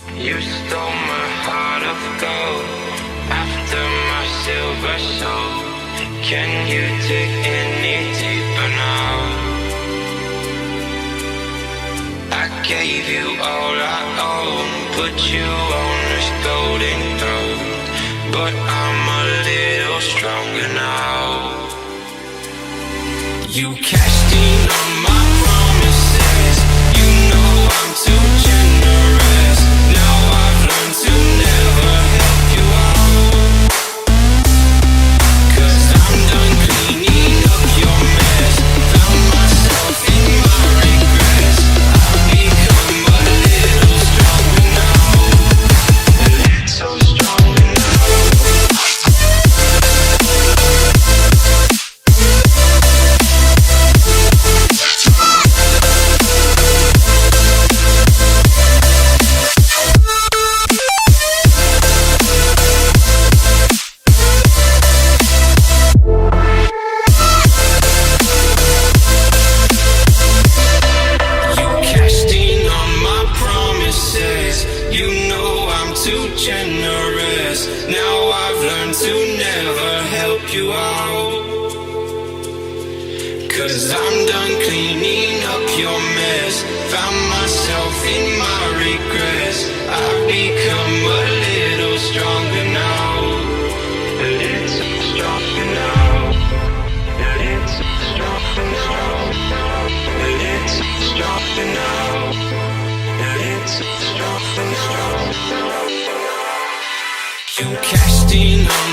You stole my heart of gold after my silver soul. Can you dig any deeper now? I gave you all I own, put you on this golden throne, but I'm a little stronger now. You cashed in on my promises. You know I'm too generous. Now I've learned to never help you out, 'cause I'm done cleaning up your mess. Found myself in my regrets. I've become a little stronger now. A little stronger now. You cashed in on my promises. You know I'm too generous. Now I've learned to never help you out, 'cause I'm done cleaning up your mess. Found myself in my regrets. I've become a little stronger now. A little stronger now. A little stronger now. A little stronger now. A little stronger now. You cashed in on